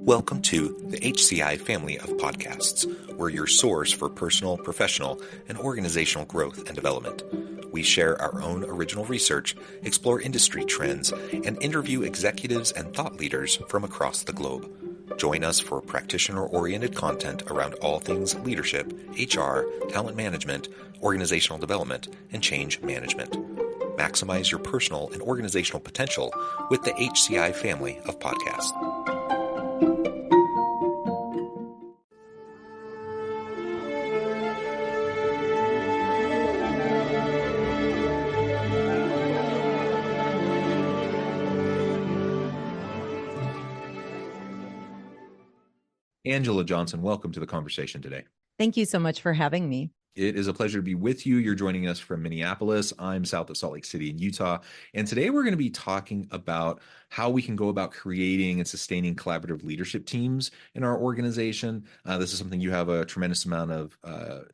Welcome to the HCI family of podcasts. We're your source for personal, professional, and organizational growth and development. We share our own original research, explore industry trends, and interview executives and thought leaders from across the globe. Join us for practitioner-oriented content around all things leadership, HR, talent management, organizational development, and change management. Maximize your personal and organizational potential with the HCI family of podcasts. Angela Johnson, welcome to the conversation today. Thank you so much for having me. It is a pleasure to be with you. You're joining us from Minneapolis. I'm south of Salt Lake City in Utah. And today we're going to be talking about how we can go about creating and sustaining collaborative leadership teams in our organization. This is something you have a tremendous amount of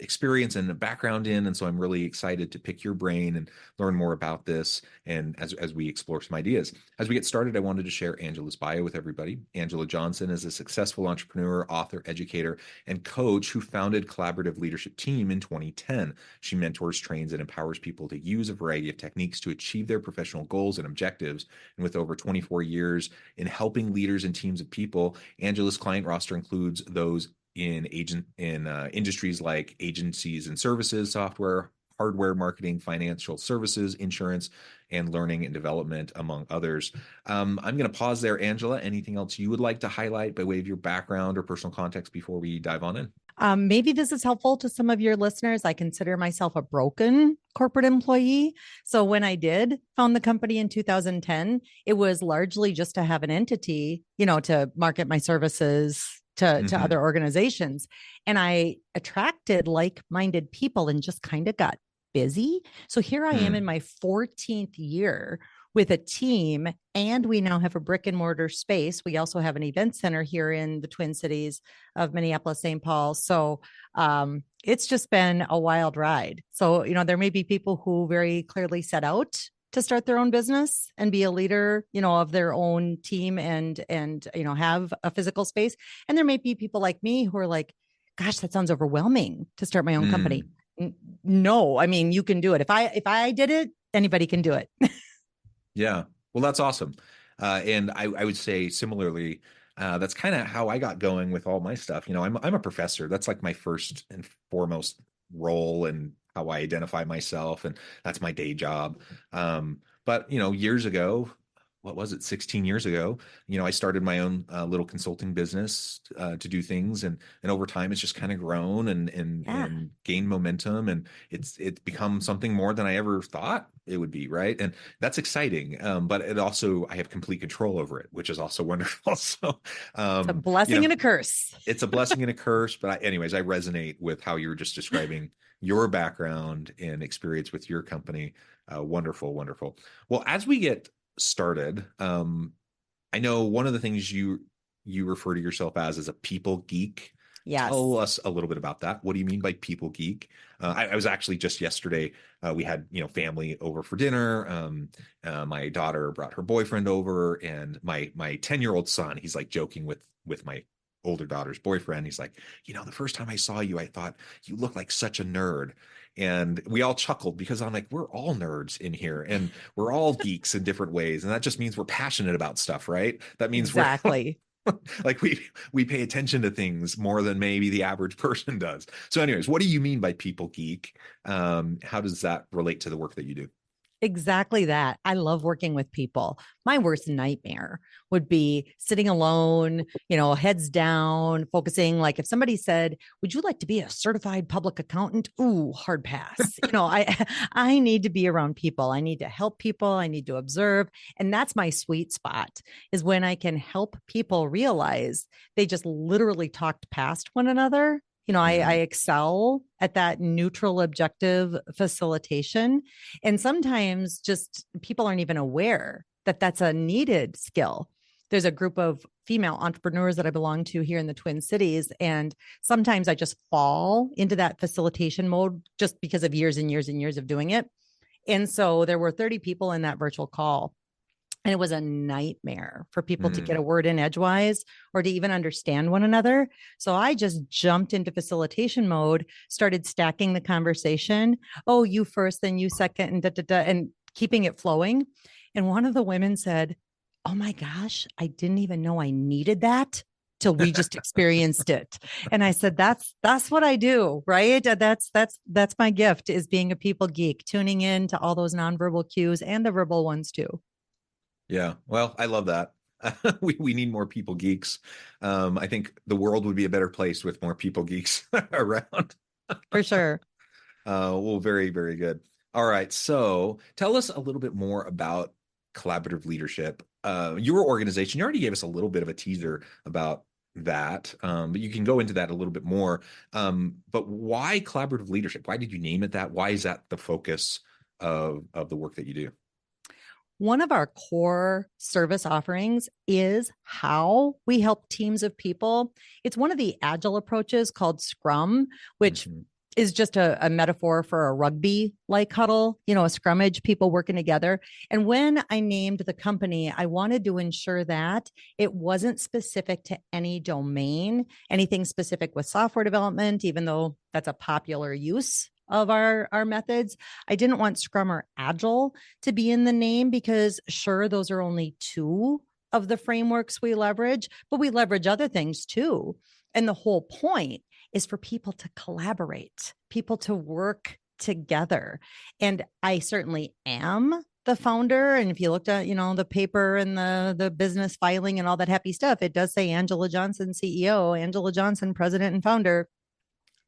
experience and background in. And so I'm really excited to pick your brain and learn more about this. And as we explore some ideas. As we get started, I wanted to share Angela's bio with everybody. Angela Johnson is a successful entrepreneur, author, educator, and coach who founded Collaborative Leadership Team in 2010. She mentors, trains, and empowers people to use a variety of techniques to achieve their professional goals and objectives. And with over 24 years in helping leaders and teams of people, Angela's client roster includes those in industries like agencies and services, software, hardware, marketing, financial services, insurance, and learning and development, among others. I'm going to pause there, Angela. Anything else you would like to highlight by way of your background or personal context before we dive on in? Maybe this is helpful to some of your listeners. I consider myself a broken corporate employee. So when I did found the company in 2010, it was largely just to have an entity, to market my services to other organizations. And I attracted like-minded people and just kind of got busy. So here I am in my 14th year with a team, and we now have a brick and mortar space. We also have an event center here in the Twin Cities of Minneapolis, St. Paul. So it's just been a wild ride. So, there may be people who very clearly set out to start their own business and be a leader, of their own team and have a physical space. And there may be people like me who are like, gosh, that sounds overwhelming to start my own company. No, I mean, you can do it. If I did it, anybody can do it. Yeah. Well, that's awesome. And I would say similarly, that's kind of how I got going with all my stuff. I'm a professor. That's like my first and foremost role and how I identify myself. And that's my day job. But years ago, what was it, 16 years ago, I started my own little consulting business to do things. And over time, it's just kind of grown and gained momentum. And it's become something more than I ever thought it would be. Right. And that's exciting. But it also, I have complete control over it, which is also wonderful. So it's a blessing and a curse. It's a blessing and a curse. But anyways, I resonate with how you were just describing your background and experience with your company. Wonderful, wonderful. Well, as we get started, I know one of the things you refer to yourself as a people geek. Yes. Tell us a little bit about that. What do you mean by people geek? I was actually just yesterday, we had, family over for dinner. My daughter brought her boyfriend over, and my 10-year-old son, he's like joking with my older daughter's boyfriend. He's like, the first time I saw you, I thought you look like such a nerd. And we all chuckled because I'm like, we're all nerds in here and we're all geeks in different ways. And that just means we're passionate about stuff, right? That means exactly. Like we pay attention to things more than maybe the average person does. So anyways, what do you mean by people geek? How does that relate to the work that you do? Exactly that. I love working with people. My worst nightmare would be sitting alone, heads down, focusing. Like if somebody said, would you like to be a certified public accountant? Ooh, hard pass. I need to be around people. I need to help people. I need to observe. And that's my sweet spot, is when I can help people realize they just literally talked past one another. I excel at that neutral, objective facilitation. And sometimes just people aren't even aware that that's a needed skill. There's a group of female entrepreneurs that I belong to here in the Twin Cities. And sometimes I just fall into that facilitation mode just because of years and years and years of doing it. And so there were 30 people in that virtual call. And it was a nightmare for people to get Mm. a word in edgewise or to even understand one another. So I just jumped into facilitation mode, started stacking the conversation. Oh, you first, then you second, and da, da, da, and keeping it flowing. And one of the women said, "Oh my gosh, I didn't even know I needed that till we just experienced it." And I said, that's what I do, right? That's my gift, is being a people geek, tuning in to all those nonverbal cues and the verbal ones too. Yeah. Well, I love that. We need more people geeks. I think the world would be a better place with more people geeks around. For sure. Well, very, very good. All right. So tell us a little bit more about collaborative leadership. Your organization, you already gave us a little bit of a teaser about that, but you can go into that a little bit more. But why collaborative leadership? Why did you name it that? Why is that the focus of the work that you do? One of our core service offerings is how we help teams of people. It's one of the agile approaches called Scrum, which Mhm. is just a metaphor for a rugby like huddle, a scrummage, people working together. And when I named the company, I wanted to ensure that it wasn't specific to any domain, anything specific with software development, even though that's a popular use of our methods. I didn't want Scrum or Agile to be in the name because, sure, those are only two of the frameworks we leverage, but we leverage other things too. And the whole point is for people to collaborate, people to work together. And I certainly am the founder. And if you looked at, the paper and the business filing and all that happy stuff, it does say Angela Johnson, CEO, Angela Johnson, president and founder.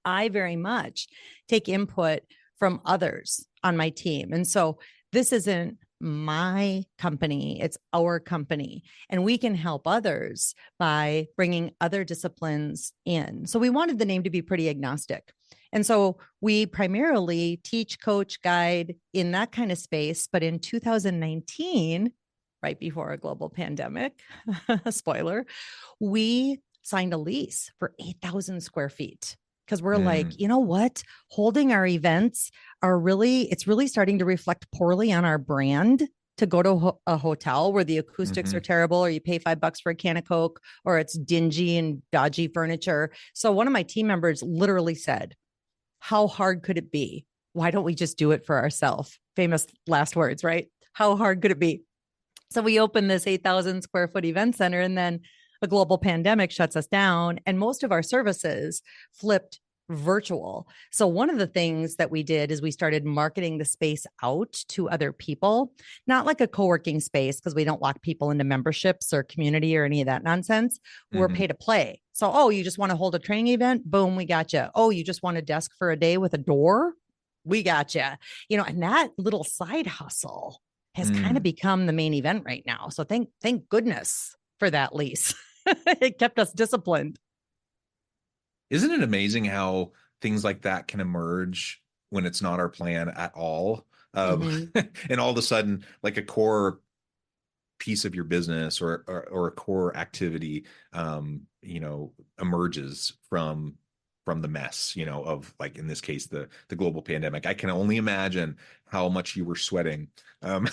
I very much take input from others on my team. And so this isn't my company, it's our company. And we can help others by bringing other disciplines in. So we wanted the name to be pretty agnostic. And so we primarily teach, coach, guide in that kind of space. But in 2019, right before a global pandemic, spoiler, we signed a lease for 8,000 square feet because we're like, Mm. you know what? Holding our events it's really starting to reflect poorly on our brand to go to a hotel where the acoustics are Mhm. terrible, or you pay $5 for a can of Coke, or it's dingy and dodgy furniture. So one of my team members literally said, "How hard could it be? Why don't we just do it for ourselves?" Famous last words, right? How hard could it be? So we opened this 8,000 square foot event center, and then a global pandemic shuts us down, and most of our services flipped virtual. So one of the things that we did is we started marketing the space out to other people, not like a co-working space, because we don't lock people into memberships or community or any of that nonsense. We're pay Mhm. to play. So, oh, you just want to hold a training event? Boom, we got you. Oh, you just want a desk for a day with a door? We got you. And that little side hustle has kind of Mm. become the main event right now. So thank goodness for that lease. It kept us disciplined. Isn't it amazing how things like that can emerge when it's not our plan at all? Mm-hmm. And all of a sudden, like a core piece of your business or a core activity, emerges from the mess, of, like, in this case, the global pandemic. I can only imagine how much you were sweating, um,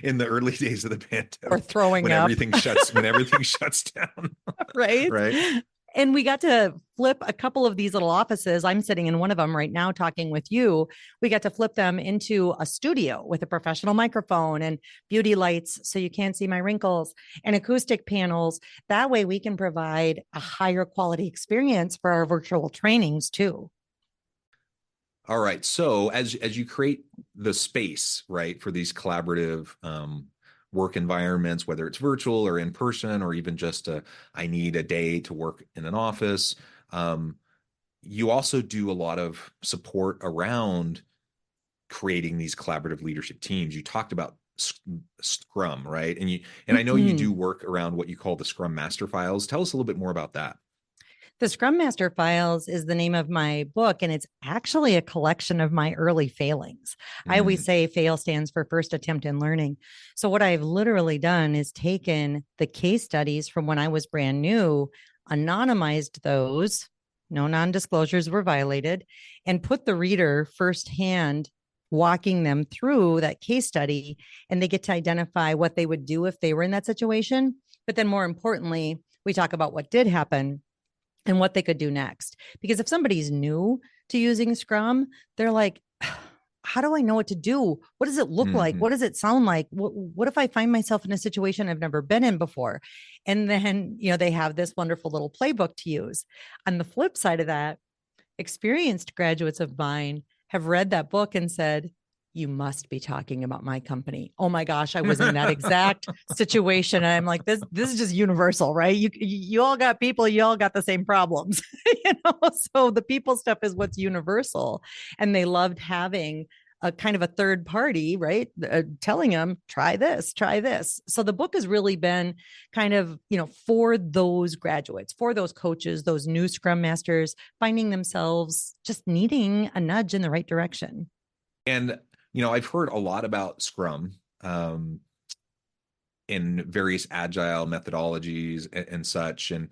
in the early days of the Or pandemic throwing up. when everything shuts down, Right? right? And we got to flip a couple of these little offices. I'm sitting in one of them right now talking with you. We got to flip them into a studio with a professional microphone and beauty lights so you can't see my wrinkles, and acoustic panels. That way we can provide a higher quality experience for our virtual trainings too. All right. So as you create the space, right, for these collaborative work environments, whether it's virtual or in person, or even just I need a day to work in an office, um, you also do a lot of support around creating these collaborative leadership teams. You talked about Scrum, right? And I know you Mm-hmm. do work around what you call the Scrum Master Files. Tell us a little bit more about that. The Scrum Master Files is the name of my book, and it's actually a collection of my early failings. I always Mm. say FAIL stands for first attempt in learning. So, what I've literally done is taken the case studies from when I was brand new, anonymized those, no non disclosures were violated, and put the reader firsthand walking them through that case study, and they get to identify what they would do if they were in that situation. But then more importantly, we talk about what did happen and what they could do next. Because if somebody's new to using Scrum, they're like, how do I know what to do? What does it look like? Hmm. What does it sound like? What if I find myself in a situation I've never been in before? And then, they have this wonderful little playbook to use. On the flip side of that, experienced graduates of mine have read that book and said, you must be talking about my company. Oh my gosh, I was in that exact situation. And I'm like, this is just universal, right? You all got people, you all got the same problems. So the people stuff is what's universal. And they loved having a kind of a third party, right? Telling them, try this, try this. So the book has really been kind of, for those graduates, for those coaches, those new Scrum Masters, finding themselves just needing a nudge in the right direction. And, I've heard a lot about Scrum in various agile methodologies and such. And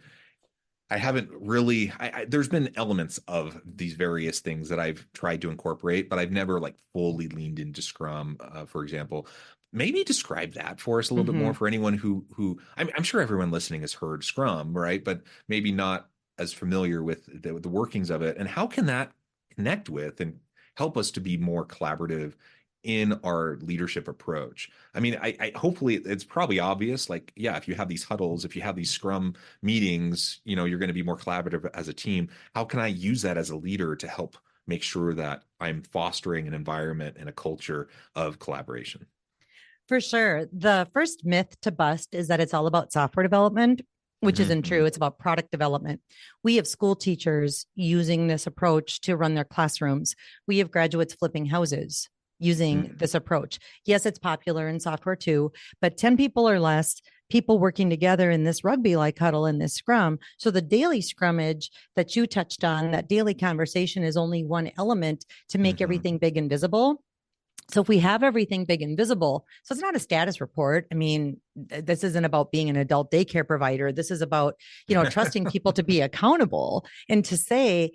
I haven't really, there's been elements of these various things that I've tried to incorporate, but I've never like fully leaned into Scrum, for example. Maybe describe that for us a little bit more Mm-hmm. for anyone who I'm sure everyone listening has heard Scrum, right? But maybe not as familiar with the workings of it. And how can that connect with and help us to be more collaborative in our leadership approach? I mean, I hopefully it's probably obvious. Like, yeah, if you have these huddles, if you have these Scrum meetings, you're going to be more collaborative as a team. How can I use that as a leader to help make sure that I'm fostering an environment and a culture of collaboration? For sure. The first myth to bust is that it's all about software development, which isn't Mm-hmm. true. It's about product development. We have school teachers using this approach to run their classrooms. We have graduates flipping houses using Mm-hmm. this approach. Yes, it's popular in software too, but 10 people or less, people working together in this rugby like huddle in this scrum. So the daily scrummage that you touched on, that daily conversation is only one element to make Mm-hmm. everything big and visible. So if we have everything big and visible, so it's not a status report. I mean, this isn't about being an adult daycare provider. This is about, trusting people to be accountable and to say,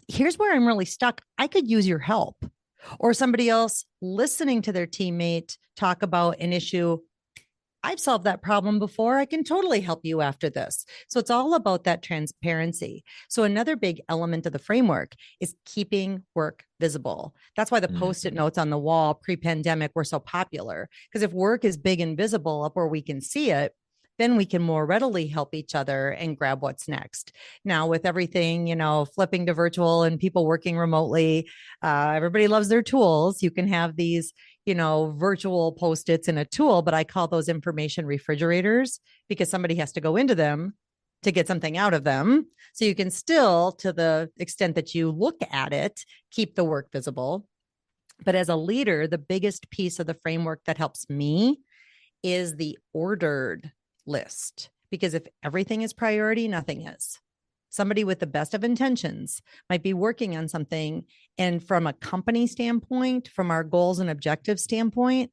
here's where I'm really stuck. I could use your help. Or somebody else listening to their teammate talk about an issue. I've solved that problem before. I can totally help you after this. So it's all about that transparency. So another big element of the framework is keeping work visible. That's why the post-it Mm-hmm. notes on the wall pre-pandemic were so popular. Because if work is big and visible up where we can see it, then we can more readily help each other and grab what's next. Now, with everything, flipping to virtual and people working remotely, everybody loves their tools. You can have these virtual post-its in a tool, but I call those information refrigerators because somebody has to go into them to get something out of them. So you can still, to the extent that you look at it, keep the work visible. But as a leader, the biggest piece of the framework that helps me is the ordered list. Because if everything is priority, nothing is. Somebody with the best of intentions might be working on something. And from a company standpoint, from our goals and objectives standpoint,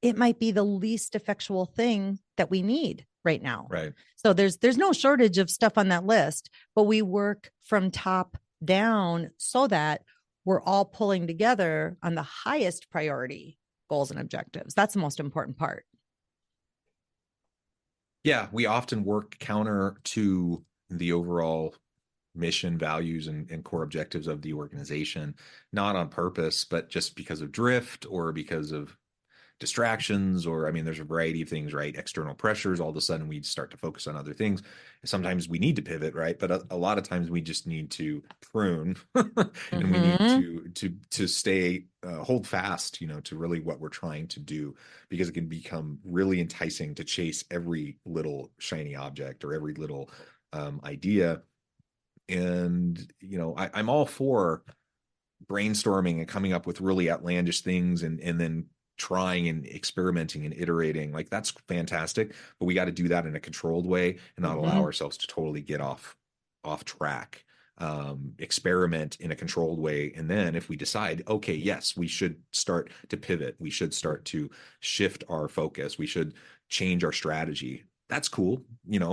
it might be the least effectual thing that we need right now. Right. So there's no shortage of stuff on that list, but we work from top down so that we're all pulling together on the highest priority goals and objectives. That's the most important part. Yeah, we often work counter to the overall mission, values, and core objectives of the organization, not on purpose, but just because of drift or because of distractions, or I mean, there's a variety of things, right? External pressures, all of a sudden we start to focus on other things. Sometimes we need to pivot, right? But a lot of times we just need to prune and we need Mm-hmm. to stay hold fast, to really what we're trying to do, because it can become really enticing to chase every little shiny object or every little idea. And I'm all for brainstorming and coming up with really outlandish things, and then trying and experimenting and iterating. Like, that's fantastic, but we got to do that in a controlled way and not allow Mm-hmm. ourselves to totally get off track. Experiment in a controlled way, and then if we decide, okay, yes, we should start to pivot, we should start to shift our focus, we should change our strategy, that's cool,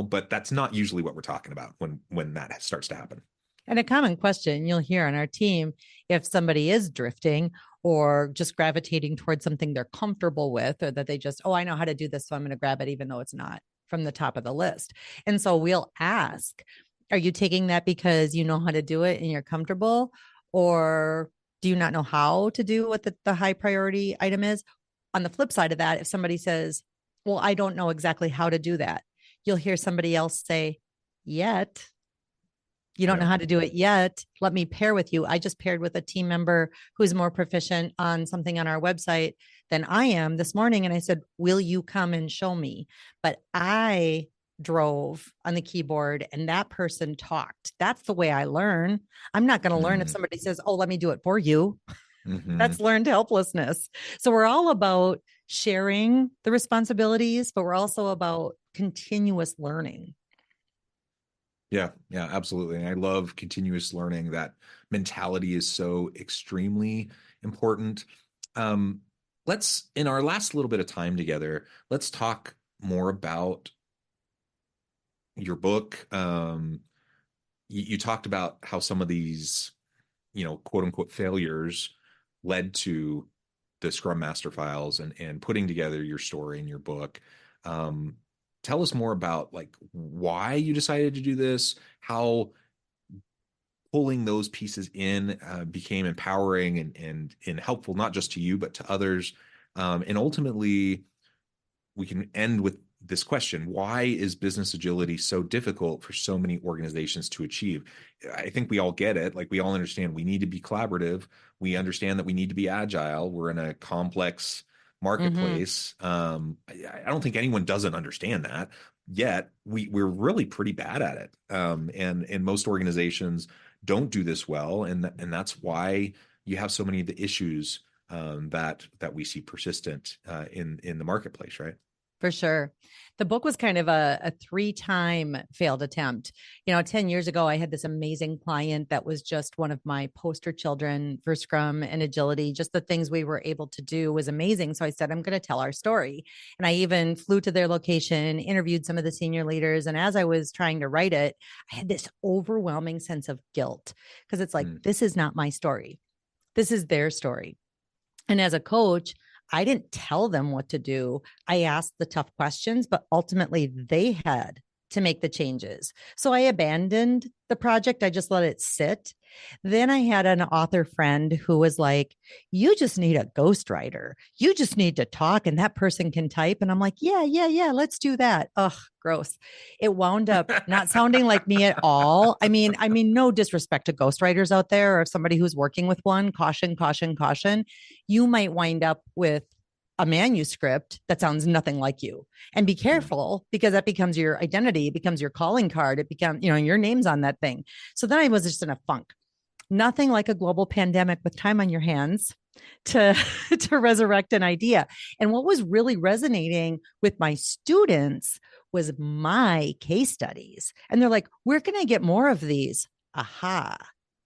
but that's not usually what we're talking about when that starts to happen. And a common question you'll hear on our team if somebody is drifting or just gravitating towards something they're comfortable with, or that they just, oh, I know how to do this, so I'm going to grab it, even though it's not from the top of the list. And so we'll ask, are you taking that because you know how to do it and you're comfortable? Or do you not know how to do what the high priority item is? On the flip side of that, if somebody says, well, I don't know exactly how to do that, you'll hear somebody else say, yet. You don't know Yeah. how to do it yet. Let me pair with you. I just paired with a team member who's more proficient on something on our website than I am this morning. And I said, will you come and show me? But I drove on the keyboard and that person talked. That's the way I learn. I'm not going to learn if Mm. somebody says, oh, let me do it for you. Hmm. That's learned helplessness. So we're all about sharing the responsibilities, but we're also about continuous learning. Yeah, yeah, absolutely. And I love continuous learning. That mentality is so extremely important. Um, let's, in our last little bit of time together, let's talk more about your book. You talked about how some of these, quote unquote failures led to the Scrum Master files and putting together your story in your book. Um, tell us more about like why you decided to do this, how pulling those pieces in became empowering and helpful not just to you but to others. And ultimately, we can end with this question: why is business agility so difficult for so many organizations to achieve? I think we all get it. Like, we all understand we need to be collaborative. We understand that we need to be agile. We're in a complex Mm-hmm. marketplace. I don't think anyone doesn't understand that. Yet we're really pretty bad at it. And most organizations don't do this well, and that's why you have so many of the issues that we see persistent in the marketplace, right? For sure. The book was kind of a three-time failed attempt. 10 years ago, I had this amazing client that was just one of my poster children for Scrum and agility. Just the things we were able to do was amazing. So I said, I'm going to tell our story. And I even flew to their location, interviewed some of the senior leaders. And as I was trying to write it, I had this overwhelming sense of guilt because it's like, Mm, this is not my story. This is their story. And as a coach, I didn't tell them what to do. I asked the tough questions, but ultimately they had to make the changes. So I abandoned the project. I just let it sit. Then I had an author friend who was like, you just need a ghostwriter. You just need to talk and that person can type. And I'm like, yeah, yeah, yeah, let's do that. Ugh, gross. It wound up not sounding like me at all. I mean, no disrespect to ghostwriters out there or somebody who's working with one. Caution, caution, caution. You might wind up with a manuscript that sounds nothing like you, and be mm, careful because that becomes your identity, it becomes your calling card, it becomes, your name's on that thing. So then I was just in a funk. Nothing like a global pandemic with time on your hands to to resurrect an idea. And what was really resonating with my students was my case studies, and they're like, where can I get more of these? Aha,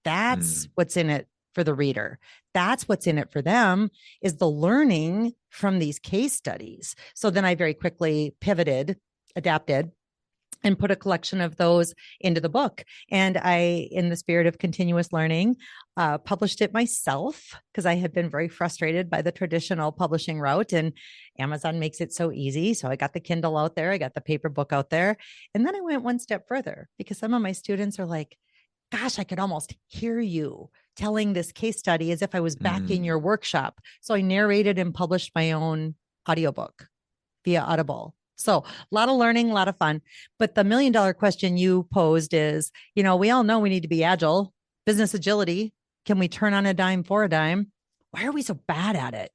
that's mm, what's in it for the reader. That's what's in it for them, is the learning from these case studies. So then I very quickly pivoted, adapted, and put a collection of those into the book. And I, in the spirit of continuous learning, published it myself because I had been very frustrated by the traditional publishing route. And Amazon makes it so easy. So I got the Kindle out there, I got the paper book out there. And then I went one step further because some of my students are like, gosh, I could almost hear you telling this case study as if I was back in mm. your workshop. So I narrated and published my own audiobook via Audible. So a lot of learning, a lot of fun. But the $1 million question you posed is, we all know we need to be agile, business agility. Can we turn on a dime for a dime? Why are we so bad at it?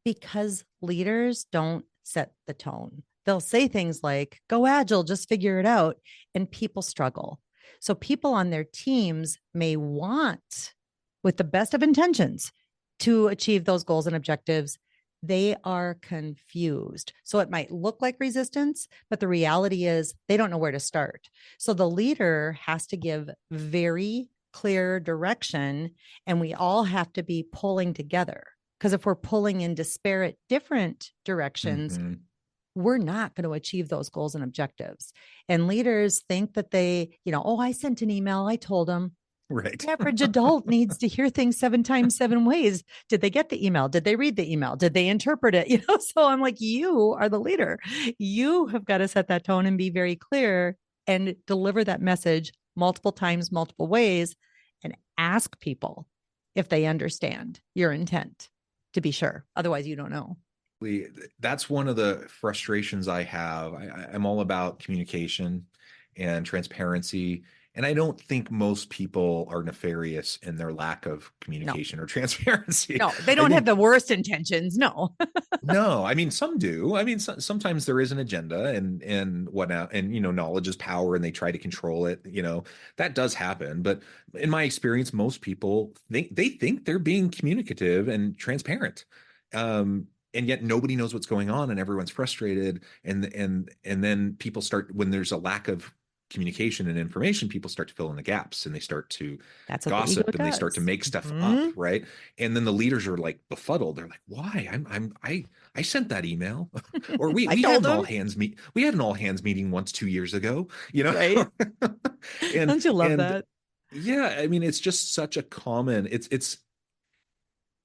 Because leaders don't set the tone. They'll say things like, go agile, just figure it out. And people struggle. So people on their teams may want, with the best of intentions, to achieve those goals and objectives. They are confused. So it might look like resistance, but the reality is they don't know where to start. So the leader has to give very clear direction, and we all have to be pulling together. Because if we're pulling in disparate, different directions, Mhm. we're not going to achieve those goals and objectives. And leaders think that they, oh, I sent an email, I told them. Right. The average adult needs to hear things 7 times, 7 ways. Did they get the email? Did they read the email? Did they interpret it? So I'm like, you are the leader. You have got to set that tone and be very clear and deliver that message multiple times, multiple ways, and ask people if they understand your intent to be sure. Otherwise, you don't know. That's one of the frustrations I have. I'm all about communication and transparency. And I don't think most people are nefarious in their lack of No, communication or transparency. no, they I don't have think the worst intentions. No. no, I mean some do. I mean sometimes there is an agenda and whatnot, and knowledge is power, and they try to control it. That does happen. But in my experience, most people think they're being communicative and transparent. And yet nobody knows what's going on, and everyone's frustrated. And then people start, when there's a lack of communication and information, people start to fill in the gaps, and they start to That's what the ego gossip, and they start to does. make stuff up, Mhm. right? And then the leaders are like befuddled. They're like, "Why? I sent that email, or we I we had told an all them, hands meet we had an all hands meeting once 2 years ago, right? and Don't you love and that? yeah, I mean it's just such a common. It's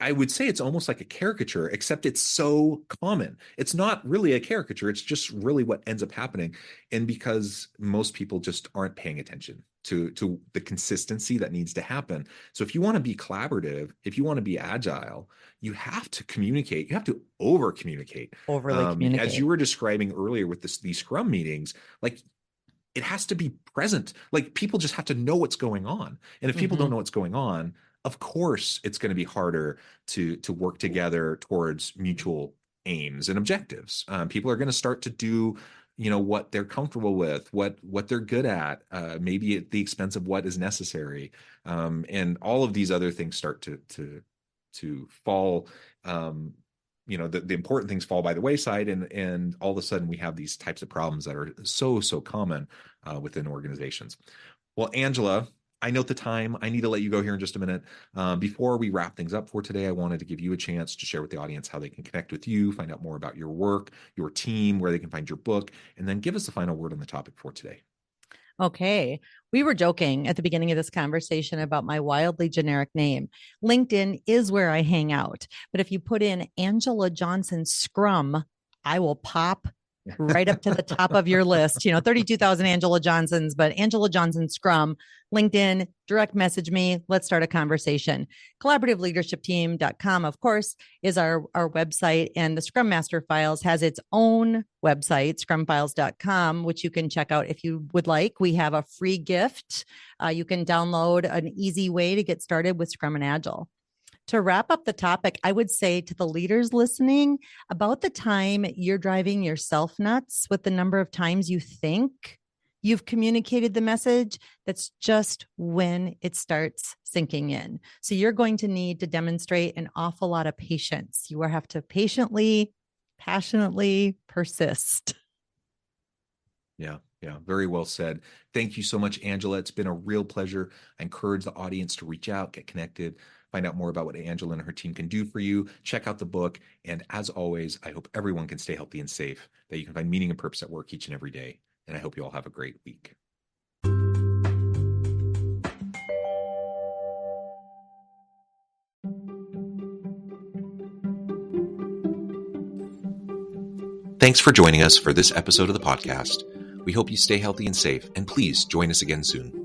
I would say it's almost like a caricature, except it's so common. It's not really a caricature. It's just really what ends up happening. And because most people just aren't paying attention to the consistency that needs to happen. So if you want to be collaborative, if you want to be agile, you have to communicate. You have to over communicate. Overly As you communicate. were describing earlier with these Scrum meetings, like it has to be present. Like people just have to know what's going on. And if people don't Hmm. know what's going on, of course it's going to be harder to work together towards mutual aims and objectives. People are going to start to do what they're comfortable with, what they're good at, maybe at the expense of what is necessary, and all of these other things start to fall. The important things fall by the wayside, and all of a sudden we have these types of problems that are so common within organizations. Well, Angela, I note the time. I need to let you go here in just a minute. Before we wrap things up for today, I wanted to give you a chance to share with the audience how they can connect with you, find out more about your work, your team, where they can find your book, and then give us the final word on the topic for today. Okay. We were joking at the beginning of this conversation about my wildly generic name. LinkedIn is where I hang out. But if you put in Angela Johnson Scrum, I will pop right up to the top of your list. 32,000 Angela Johnsons, but Angela Johnson Scrum, LinkedIn, direct message me. Let's start a conversation. Collaborativeleadershipteam.com, of course, is our website, and the Scrum Master Files has its own website, scrumfiles.com, which you can check out if you would like. We have a free gift. You can download an easy way to get started with Scrum and Agile. To wrap up the topic, I would say to the leaders listening, about the time you're driving yourself nuts with the number of times you think you've communicated the message, that's just when it starts sinking in. So you're going to need to demonstrate an awful lot of patience. You will have to patiently, passionately persist. Yeah, yeah, very well said. Thank you so much, Angela. It's been a real pleasure. I encourage the audience to reach out, get connected, find out more about what Angela and her team can do for you. Check out the book. And as always, I hope everyone can stay healthy and safe, that you can find meaning and purpose at work each and every day. And I hope you all have a great week. Thanks for joining us for this episode of the podcast. We hope you stay healthy and safe, and please join us again soon.